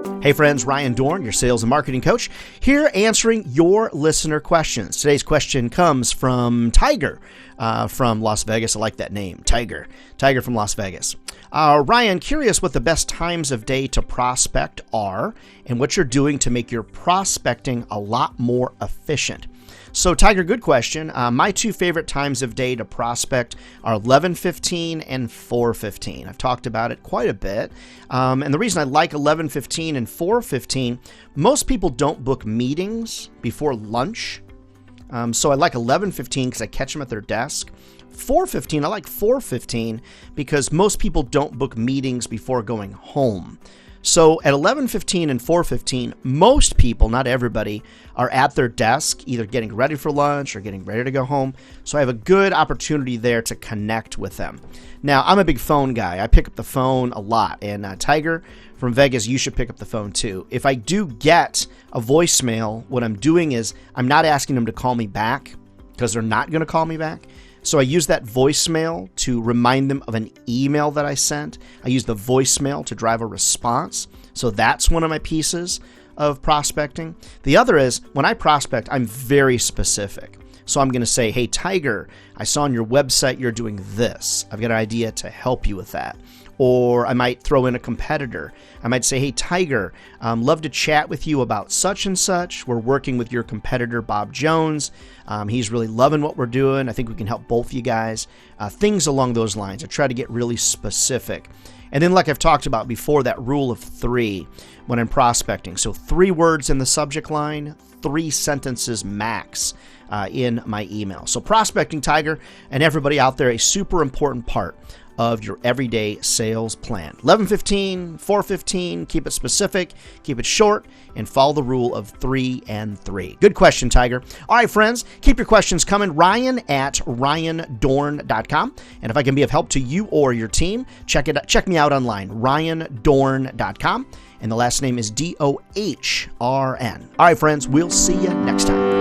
Hey friends, Ryan Dohrn, your sales and marketing coach, here answering your listener questions. Today's question comes from Tiger from Las Vegas. I like that name, Tiger. Tiger from Las Vegas. Ryan, curious what the best times of day to prospect are and what you're doing to make your prospecting a lot more efficient. So Tiger, good question. My two favorite times of day to prospect are 11:15 and 4:15. I've talked about it quite a bit. And the reason I like 11:15 and 4:15, most people don't book meetings before lunch. So I like 11:15 because I catch them at their desk. 4:15, I like 4:15 because most people don't book meetings before going home. So at 11:15 and 4:15, most people, not everybody, are at their desk, either getting ready for lunch or getting ready to go home. So I have a good opportunity there to connect with them. Now, I'm a big phone guy. I pick up the phone a lot. And Tiger from Vegas, you should pick up the phone too. If I do get a voicemail, what I'm doing is I'm not asking them to call me back because they're not going to call me back. So I use that voicemail to remind them of an email that I sent. I use the voicemail to drive a response. So that's one of my pieces of prospecting. The other is when I prospect, I'm very specific. So I'm going to say, hey, Tiger, I saw on your website you're doing this. I've got an idea to help you with that. Or I might throw in a competitor. I might say, hey, Tiger, love to chat with you about such and such. We're working with your competitor, Bob Jones. He's really loving what we're doing. I think we can help both you guys. Things along those lines. I try to get really specific. And then like I've talked about before, that rule of 3 when I'm prospecting. So 3 words in the subject line, 3 sentences max in my email. So prospecting, Tiger, and everybody out there, a super important part of your everyday sales plan. 11:15, 4:15, keep it specific, keep it short, and follow the rule of 3 and 3. Good question, Tiger. All right, friends, keep your questions coming. Ryan at ryandohrn.com. And if I can be of help to you or your team, check me out online, ryandohrn.com. And the last name is Dohrn. All right, friends, we'll see you next time.